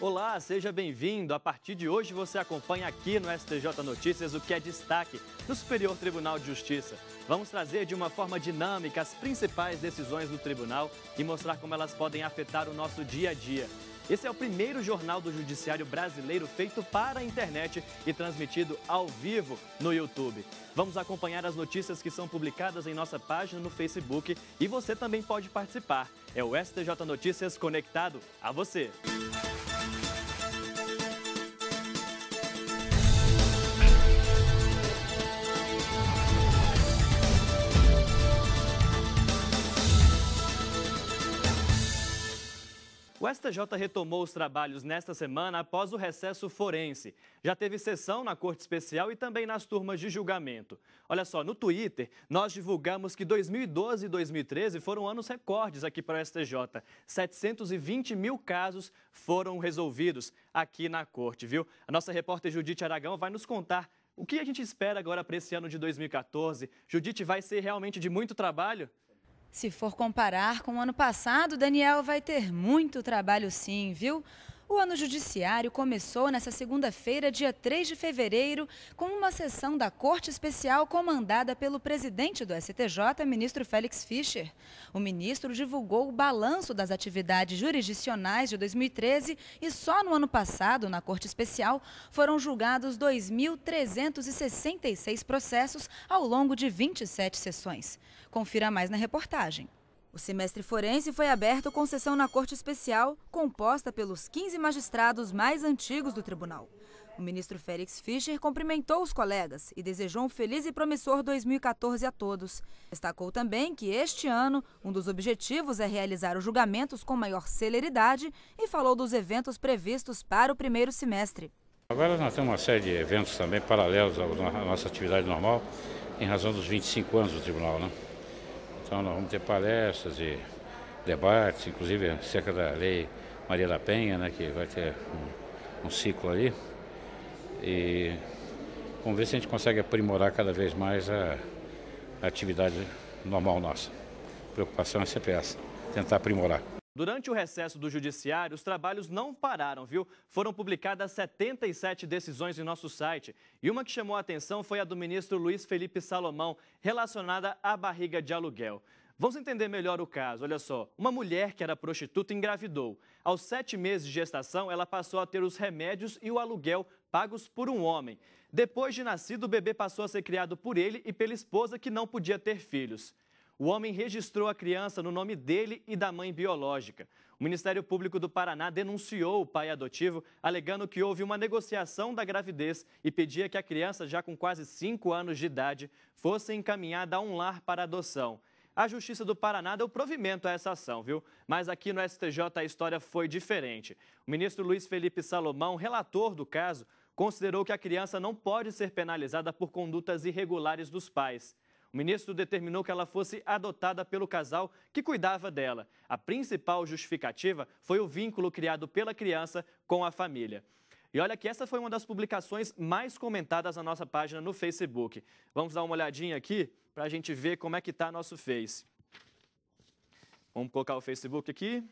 Olá, seja bem-vindo. A partir de hoje você acompanha aqui no STJ Notícias o que é destaque no Superior Tribunal de Justiça. Vamos trazer de uma forma dinâmica as principais decisões do tribunal e mostrar como elas podem afetar o nosso dia a dia. Esse é o primeiro jornal do Judiciário brasileiro feito para a internet e transmitido ao vivo no YouTube. Vamos acompanhar as notícias que são publicadas em nossa página no Facebook e você também pode participar. É o STJ Notícias conectado a você. O STJ retomou os trabalhos nesta semana após o recesso forense. Já teve sessão na Corte Especial e também nas turmas de julgamento. Olha só, no Twitter, nós divulgamos que 2012 e 2013 foram anos recordes aqui para o STJ. 720 mil casos foram resolvidos aqui na Corte, viu? A nossa repórter Judite Aragão vai nos contar o que a gente espera agora para esse ano de 2014. Judite, vai ser realmente de muito trabalho? Se for comparar com o ano passado, Daniel, vai ter muito trabalho sim, viu? O ano judiciário começou nesta segunda-feira, dia 3 de fevereiro, com uma sessão da Corte Especial comandada pelo presidente do STJ, ministro Félix Fischer. O ministro divulgou o balanço das atividades jurisdicionais de 2013 e só no ano passado, na Corte Especial, foram julgados 2.366 processos ao longo de 27 sessões. Confira mais na reportagem. O semestre forense foi aberto com sessão na Corte Especial, composta pelos 15 magistrados mais antigos do tribunal. O ministro Félix Fischer cumprimentou os colegas e desejou um feliz e promissor 2014 a todos. Destacou também que este ano, um dos objetivos é realizar os julgamentos com maior celeridade e falou dos eventos previstos para o primeiro semestre. Agora nós temos uma série de eventos também paralelos à nossa atividade normal, em razão dos 25 anos do tribunal, né? Então nós vamos ter palestras e debates, inclusive acerca da Lei Maria da Penha, né, que vai ter um ciclo ali. E vamos ver se a gente consegue aprimorar cada vez mais a atividade normal nossa. A preocupação é sempre essa, tentar aprimorar. Durante o recesso do Judiciário, os trabalhos não pararam, viu? Foram publicadas 77 decisões em nosso site. E uma que chamou a atenção foi a do ministro Luiz Felipe Salomão, relacionada à barriga de aluguel. Vamos entender melhor o caso. Olha só, uma mulher que era prostituta engravidou. Aos 7 meses de gestação, ela passou a ter os remédios e o aluguel pagos por um homem. Depois de nascido, o bebê passou a ser criado por ele e pela esposa, que não podia ter filhos. O homem registrou a criança no nome dele e da mãe biológica. O Ministério Público do Paraná denunciou o pai adotivo, alegando que houve uma negociação da gravidez e pedia que a criança, já com quase 5 anos de idade, fosse encaminhada a um lar para adoção. A Justiça do Paraná deu provimento a essa ação, viu? Mas aqui no STJ a história foi diferente. O ministro Luiz Felipe Salomão, relator do caso, considerou que a criança não pode ser penalizada por condutas irregulares dos pais. O ministro determinou que ela fosse adotada pelo casal que cuidava dela. A principal justificativa foi o vínculo criado pela criança com a família. E olha que essa foi uma das publicações mais comentadas na nossa página no Facebook. Vamos dar uma olhadinha aqui para a gente ver como é que está nosso Face. Vamos colocar o Facebook aqui.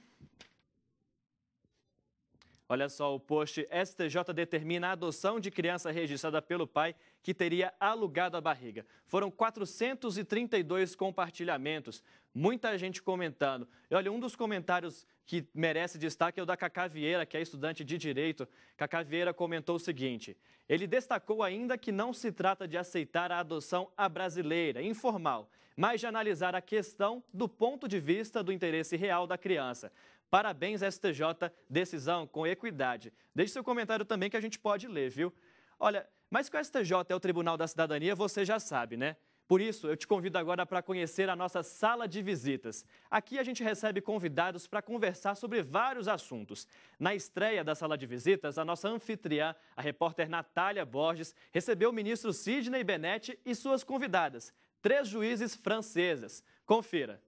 Olha só, o post STJ determina a adoção de criança registrada pelo pai que teria alugado a barriga. Foram 432 compartilhamentos, muita gente comentando. E olha, um dos comentários que merece destaque é o da Cacá Vieira, que é estudante de Direito. Cacá Vieira comentou o seguinte: ele destacou ainda que não se trata de aceitar a adoção à brasileira, informal, mas de analisar a questão do ponto de vista do interesse real da criança. Parabéns, STJ, decisão com equidade. Deixe seu comentário também que a gente pode ler, viu? Olha, mas que o STJ é o Tribunal da Cidadania, você já sabe, né? Por isso, eu te convido agora para conhecer a nossa sala de visitas. Aqui a gente recebe convidados para conversar sobre vários assuntos. Na estreia da sala de visitas, a nossa anfitriã, a repórter Natália Borges, recebeu o ministro Sidney Benetti e suas convidadas, 3 juízes francesas. Confira.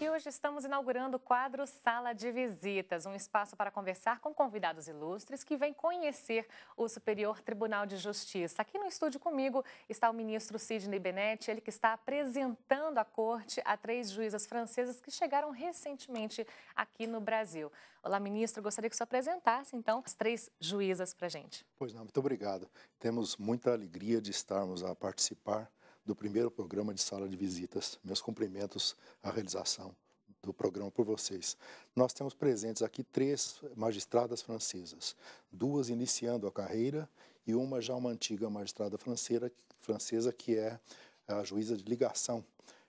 E hoje estamos inaugurando o quadro Sala de Visitas, um espaço para conversar com convidados ilustres que vêm conhecer o Superior Tribunal de Justiça. Aqui no estúdio comigo está o ministro Sidney Bennett, ele que está apresentando à corte a 3 juízas francesas que chegaram recentemente aqui no Brasil. Olá, ministro, gostaria que o senhor apresentasse, então, as 3 juízas para a gente. Pois não, muito obrigado. Temos muita alegria de estarmos a participar do primeiro programa de Sala de Visitas. Meus cumprimentos à realização do programa por vocês. Nós temos presentes aqui 3 magistradas francesas, 2 iniciando a carreira e uma já uma antiga magistrada francesa que é a juíza de ligação.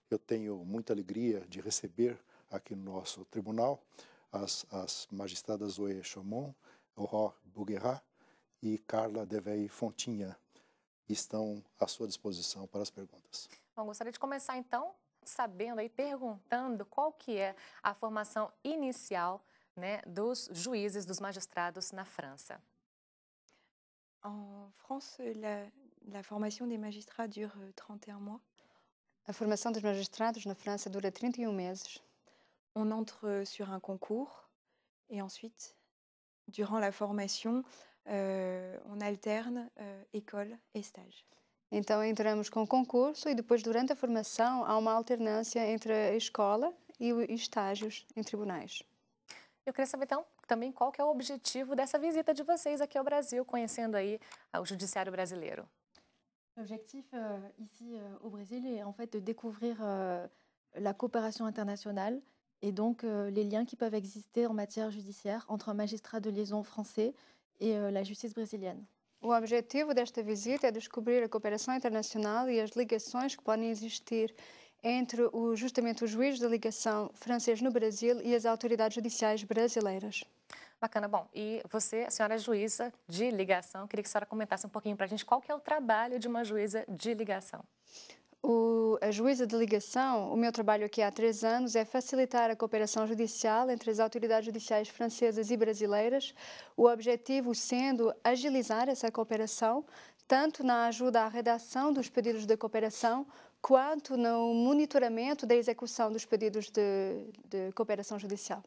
Eu tenho muita alegria de receber aqui no nosso tribunal as magistradas Zoé Chaumont, Aurore Bouguerat e Carla Devey-Fontinha. Estão à sua disposição para as perguntas. Bom, gostaria de começar então sabendo aí, perguntando qual que é a formação inicial, né, dos juízes, dos magistrados na França. En France, la formation des magistrats dure 31 mois. A formação dos magistrados na França dura 31 meses. On entre sur un concours et ensuite, durant la formation, on alterne école et stage. Então entramos com o concurso e depois, durante a formação, há uma alternância entre a escola e estágios em tribunais. Eu queria saber então também qual que é o objetivo dessa visita de vocês aqui ao Brasil, conhecendo aí o judiciário brasileiro. L'objectif ici au Brésil est en fait de découvrir la coopération internationale et donc les liens qui peuvent exister en matière judiciaire entre un magistrat de liaison français et la justice brésilienne. O objetivo desta visita é descobrir a cooperação internacional e as ligações que podem existir entre justamente o juiz de ligação francês no Brasil e as autoridades judiciais brasileiras. Bacana. Bom, e você, a senhora é juíza de ligação, queria que a senhora comentasse um pouquinho para a gente qual que é o trabalho de uma juíza de ligação. A juíza de ligação, o meu trabalho aqui há 3 anos é facilitar a cooperação judicial entre as autoridades judiciais francesas e brasileiras, o objetivo sendo agilizar essa cooperação, tanto na ajuda à redação dos pedidos de cooperação, quanto no monitoramento da execução dos pedidos de cooperação judicial.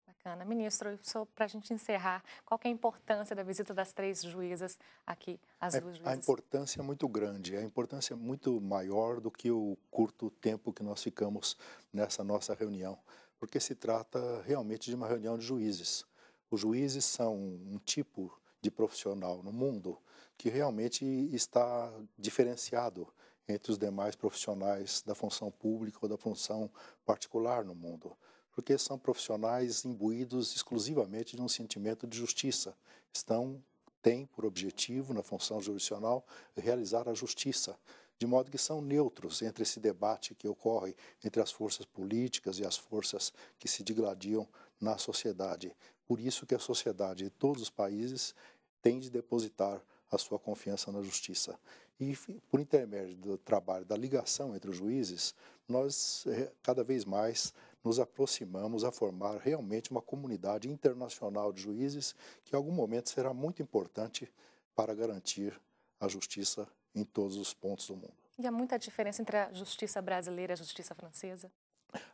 Bacana. Ministro, só para a gente encerrar, qual que é a importância da visita das 3 juízas aqui, as 2 juízas? A importância é muito grande, a importância é muito maior do que o curto tempo que nós ficamos nessa nossa reunião, porque se trata realmente de uma reunião de juízes. Os juízes são um tipo de profissional no mundo que realmente está diferenciado entre os demais profissionais da função pública ou da função particular no mundo, porque são profissionais imbuídos exclusivamente de um sentimento de justiça. Têm por objetivo, na função jurisdicional, realizar a justiça, de modo que são neutros entre esse debate que ocorre entre as forças políticas e as forças que se digladiam na sociedade. Por isso que a sociedade de todos os países tem de depositar a sua confiança na justiça. E, por intermédio do trabalho da ligação entre os juízes, nós cada vez mais nos aproximamos a formar realmente uma comunidade internacional de juízes que em algum momento será muito importante para garantir a justiça em todos os pontos do mundo. E há muita diferença entre a justiça brasileira e a justiça francesa?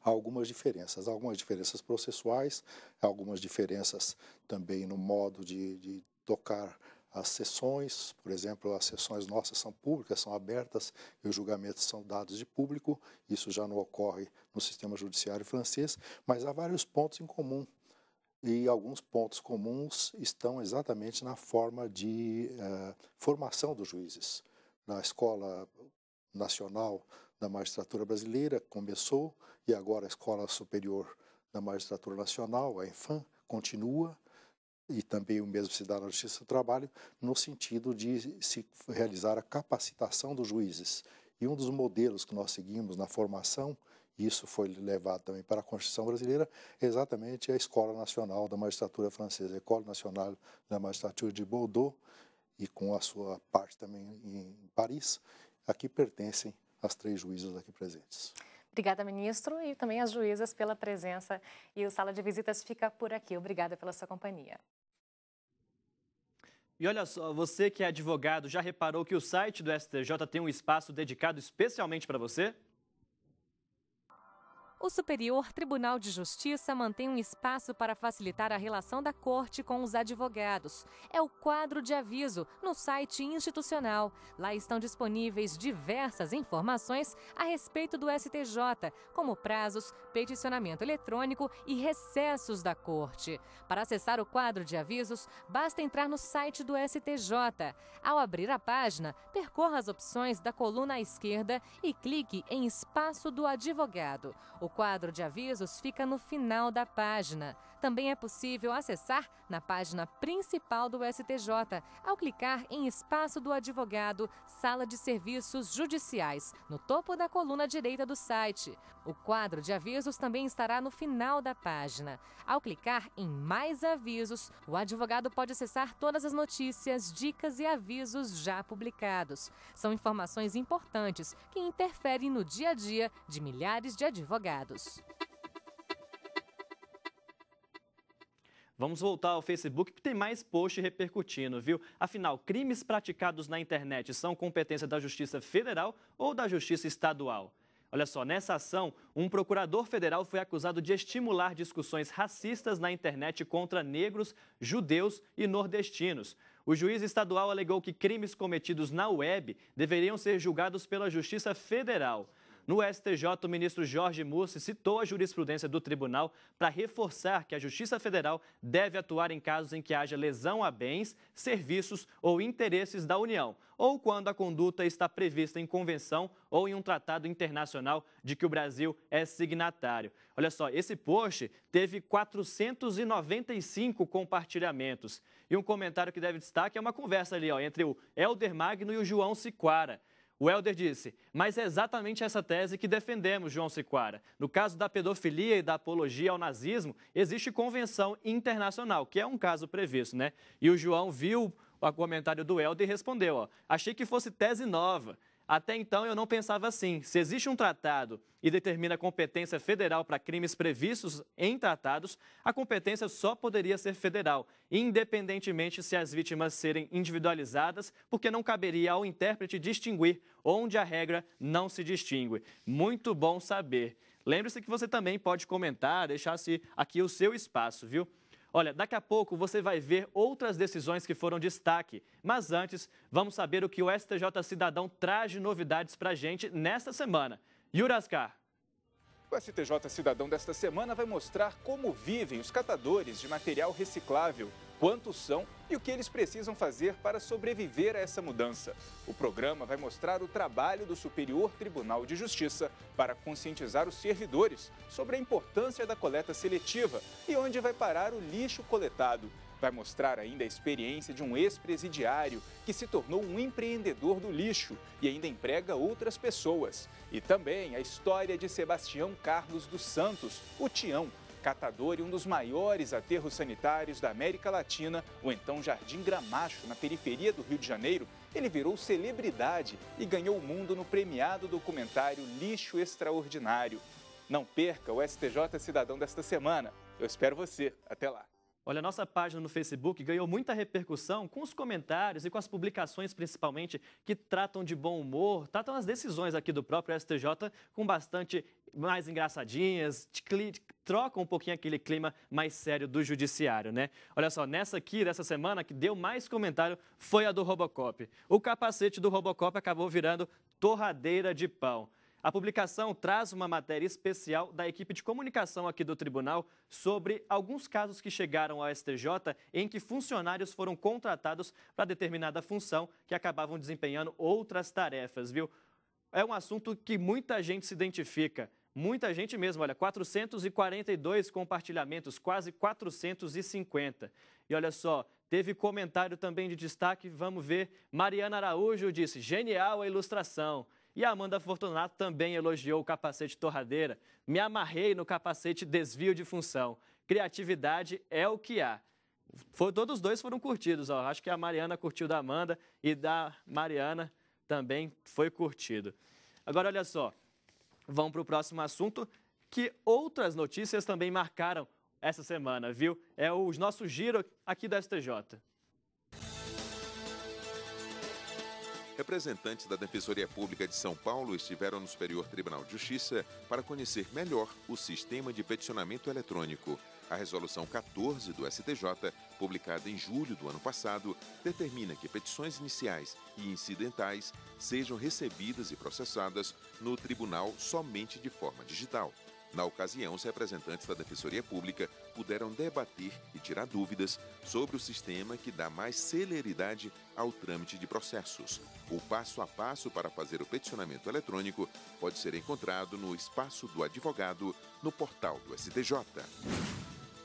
Há algumas diferenças processuais, algumas diferenças também no modo de tocar as sessões. Por exemplo, as sessões nossas são públicas, são abertas e os julgamentos são dados de público. Isso já não ocorre no sistema judiciário francês, mas há vários pontos em comum. E alguns pontos comuns estão exatamente na forma de formação dos juízes. Na Escola Nacional da Magistratura Brasileira começou e agora a Escola Superior da Magistratura Nacional, a ENFAM, continua. E também o mesmo se dá na Justiça do Trabalho, no sentido de se realizar a capacitação dos juízes. E um dos modelos que nós seguimos na formação, e isso foi levado também para a Constituição brasileira, é exatamente a Escola Nacional da Magistratura Francesa, a École Nationale de Magistrature de Bordeaux, e com a sua parte também em Paris, a que pertencem as 3 juízas aqui presentes. Obrigada, ministro, e também às juízas pela presença. E o Sala de Visitas fica por aqui. Obrigada pela sua companhia. E olha só, você que é advogado, já reparou que o site do STJ tem um espaço dedicado especialmente para você? O Superior Tribunal de Justiça mantém um espaço para facilitar a relação da Corte com os advogados. É o quadro de aviso no site institucional. Lá estão disponíveis diversas informações a respeito do STJ, como prazos, peticionamento eletrônico e recessos da Corte. Para acessar o quadro de avisos, basta entrar no site do STJ. Ao abrir a página, percorra as opções da coluna à esquerda e clique em Espaço do Advogado. O quadro de avisos fica no final da página. Também é possível acessar na página principal do STJ, ao clicar em Espaço do Advogado, Sala de Serviços Judiciais, no topo da coluna direita do site. O quadro de avisos também estará no final da página. Ao clicar em Mais Avisos, o advogado pode acessar todas as notícias, dicas e avisos já publicados. São informações importantes que interferem no dia a dia de milhares de advogados. Vamos voltar ao Facebook, que tem mais post repercutindo, viu? Afinal, crimes praticados na internet são competência da Justiça Federal ou da Justiça Estadual? Olha só, nessa ação, um procurador federal foi acusado de estimular discussões racistas na internet contra negros, judeus e nordestinos. O juiz estadual alegou que crimes cometidos na web deveriam ser julgados pela Justiça Federal. No STJ, o ministro Jorge Mussi citou a jurisprudência do tribunal para reforçar que a Justiça Federal deve atuar em casos em que haja lesão a bens, serviços ou interesses da União, ou quando a conduta está prevista em convenção ou em um tratado internacional de que o Brasil é signatário. Olha só, esse post teve 495 compartilhamentos. E um comentário que deve destaque é uma conversa ali, entre o Helder Magno e o João Siquara. O Helder disse, mas é exatamente essa tese que defendemos, João Siquara. No caso da pedofilia e da apologia ao nazismo, existe convenção internacional, que é um caso previsto, né? E o João viu o comentário do Helder e respondeu, achei que fosse tese nova. Até então eu não pensava assim, se existe um tratado e determina competência federal para crimes previstos em tratados, a competência só poderia ser federal, independentemente se as vítimas serem individualizadas, porque não caberia ao intérprete distinguir onde a regra não se distingue. Muito bom saber. Lembre-se que você também pode comentar, deixar-se aqui o seu espaço, viu? Olha, daqui a pouco você vai ver outras decisões que foram destaque. Mas antes, vamos saber o que o STJ Cidadão traz de novidades para a gente nesta semana. Yuri Ascar. O STJ Cidadão desta semana vai mostrar como vivem os catadores de material reciclável, quantos são e o que eles precisam fazer para sobreviver a essa mudança. O programa vai mostrar o trabalho do Superior Tribunal de Justiça para conscientizar os servidores sobre a importância da coleta seletiva e onde vai parar o lixo coletado. Vai mostrar ainda a experiência de um ex-presidiário que se tornou um empreendedor do lixo e ainda emprega outras pessoas. E também a história de Sebastião Carlos dos Santos, o Tião, catador e um dos maiores aterros sanitários da América Latina, o então Jardim Gramacho, na periferia do Rio de Janeiro. Ele virou celebridade e ganhou o mundo no premiado documentário Lixo Extraordinário. Não perca o STJ Cidadão desta semana. Eu espero você. Até lá. Olha, a nossa página no Facebook ganhou muita repercussão com os comentários e com as publicações, principalmente, que tratam de bom humor, tratam as decisões aqui do próprio STJ com bastante mais engraçadinhas, trocam um pouquinho aquele clima mais sério do judiciário, né? Olha só, nessa semana, que deu mais comentário foi a do Robocop. O capacete do Robocop acabou virando torradeira de pão. A publicação traz uma matéria especial da equipe de comunicação aqui do tribunal sobre alguns casos que chegaram ao STJ em que funcionários foram contratados para determinada função que acabavam desempenhando outras tarefas, viu? É um assunto que muita gente se identifica, muita gente mesmo, olha, 442 compartilhamentos, quase 450. E olha só, teve comentário também de destaque, vamos ver, Mariana Araújo disse, genial a ilustração. E a Amanda Fortunato também elogiou o capacete torradeira. Me amarrei no capacete desvio de função. Criatividade é o que há. Todos os dois foram curtidos. Ó. Acho que a Mariana curtiu da Amanda e da Mariana também foi curtido. Agora, olha só. Vamos para o próximo assunto, que outras notícias também marcaram essa semana, viu? É o nosso giro aqui do STJ. Representantes da Defensoria Pública de São Paulo estiveram no Superior Tribunal de Justiça para conhecer melhor o sistema de peticionamento eletrônico. A Resolução 14 do STJ, publicada em julho do ano passado, determina que petições iniciais e incidentais sejam recebidas e processadas no tribunal somente de forma digital. Na ocasião, os representantes da Defensoria Pública puderam debater e tirar dúvidas sobre o sistema que dá mais celeridade ao trâmite de processos. O passo a passo para fazer o peticionamento eletrônico pode ser encontrado no Espaço do Advogado, no portal do STJ.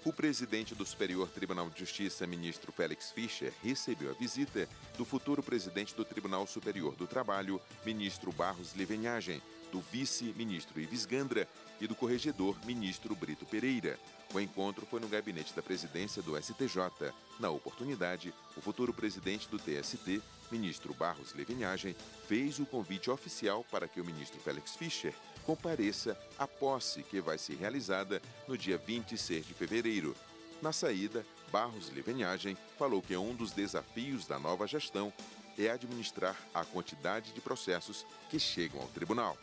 O presidente do Superior Tribunal de Justiça, ministro Félix Fischer, recebeu a visita do futuro presidente do Tribunal Superior do Trabalho, ministro Barros Levenhagem, do vice-ministro Ives Gandra e do corregedor, ministro Brito Pereira. O encontro foi no gabinete da presidência do STJ. Na oportunidade, o futuro presidente do TST, ministro Barros Levenhagem, fez o convite oficial para que o ministro Félix Fischer compareça à posse que vai ser realizada no dia 26 de fevereiro. Na saída, Barros Levenhagem falou que um dos desafios da nova gestão é administrar a quantidade de processos que chegam ao tribunal.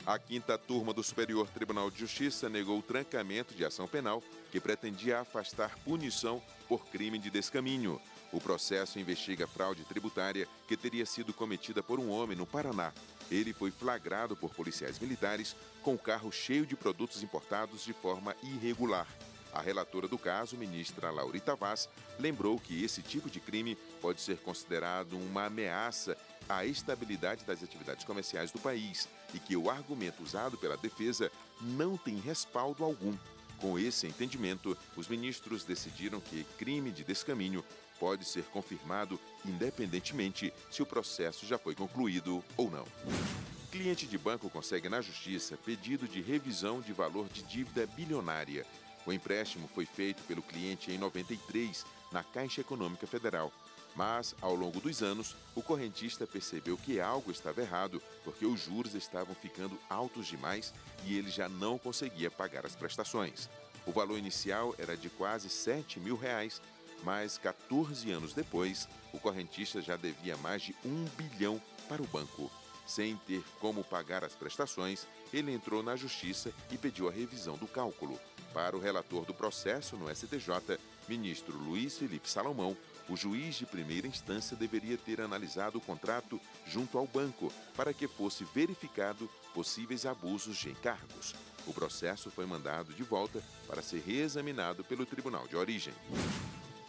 A 5ª turma do Superior Tribunal de Justiça negou o trancamento de ação penal que pretendia afastar punição por crime de descaminho. O processo investiga fraude tributária que teria sido cometida por um homem no Paraná. Ele foi flagrado por policiais militares com o carro cheio de produtos importados de forma irregular. A relatora do caso, ministra Laurita Vaz, lembrou que esse tipo de crime pode ser considerado uma ameaça à estabilidade das atividades comerciais do país e que o argumento usado pela defesa não tem respaldo algum. Com esse entendimento, os ministros decidiram que crime de descaminho pode ser confirmado independentemente se o processo já foi concluído ou não. Cliente de banco consegue na justiça pedido de revisão de valor de dívida bilionária. O empréstimo foi feito pelo cliente em 93, na Caixa Econômica Federal. Mas, ao longo dos anos, o correntista percebeu que algo estava errado, porque os juros estavam ficando altos demais e ele já não conseguia pagar as prestações. O valor inicial era de quase R$7 mil, mas 14 anos depois, o correntista já devia mais de R$1 bilhão para o banco. Sem ter como pagar as prestações, ele entrou na justiça e pediu a revisão do cálculo. Para o relator do processo no STJ, ministro Luiz Felipe Salomão, o juiz de primeira instância deveria ter analisado o contrato junto ao banco para que fosse verificado possíveis abusos de encargos. O processo foi mandado de volta para ser reexaminado pelo tribunal de origem.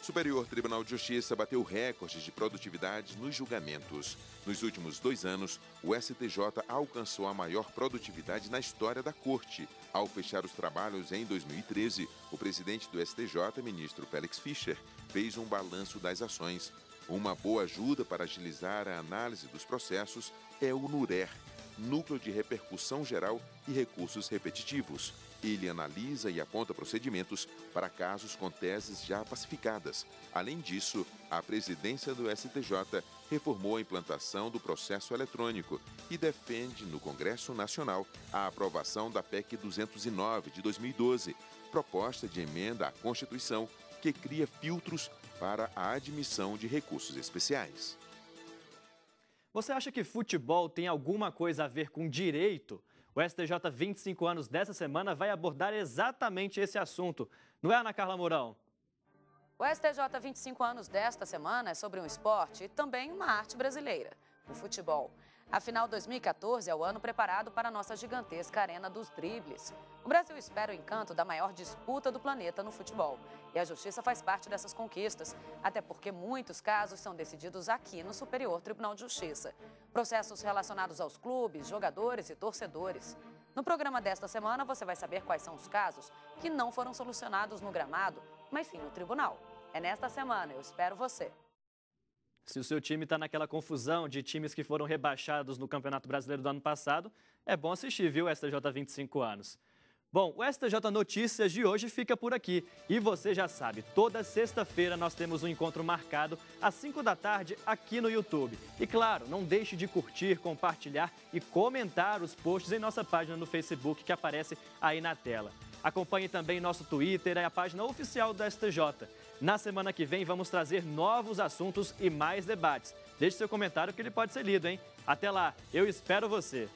Superior Tribunal de Justiça bateu recordes de produtividade nos julgamentos. Nos últimos 2 anos, o STJ alcançou a maior produtividade na história da Corte. Ao fechar os trabalhos em 2013, o presidente do STJ, ministro Félix Fischer, fez um balanço das ações. Uma boa ajuda para agilizar a análise dos processos é o NURER, Núcleo de Repercussão Geral e Recursos Repetitivos. Ele analisa e aponta procedimentos para casos com teses já pacificadas. Além disso, a presidência do STJ reformou a implantação do processo eletrônico e defende no Congresso Nacional a aprovação da PEC 209 de 2012, proposta de emenda à Constituição que cria filtros para a admissão de recursos especiais. Você acha que futebol tem alguma coisa a ver com direito? O STJ 25 anos dessa semana vai abordar exatamente esse assunto. Não é, Ana Carla Mourão? O STJ 25 anos desta semana é sobre um esporte e também uma arte brasileira, o futebol. Afinal, 2014 é o ano preparado para a nossa gigantesca arena dos dribles. O Brasil espera o encanto da maior disputa do planeta no futebol. E a justiça faz parte dessas conquistas, até porque muitos casos são decididos aqui no Superior Tribunal de Justiça. Processos relacionados aos clubes, jogadores e torcedores. No programa desta semana, você vai saber quais são os casos que não foram solucionados no gramado, mas sim no tribunal. É nesta semana, eu espero você. Se o seu time está naquela confusão de times que foram rebaixados no Campeonato Brasileiro do ano passado, é bom assistir, viu, o STJ 25 anos. Bom, o STJ Notícias de hoje fica por aqui. E você já sabe, toda sexta-feira nós temos um encontro marcado às 5 da tarde aqui no YouTube. E claro, não deixe de curtir, compartilhar e comentar os posts em nossa página no Facebook que aparece aí na tela. Acompanhe também nosso Twitter e a página oficial do STJ. Na semana que vem vamos trazer novos assuntos e mais debates. Deixe seu comentário que ele pode ser lido, hein? Até lá, eu espero você!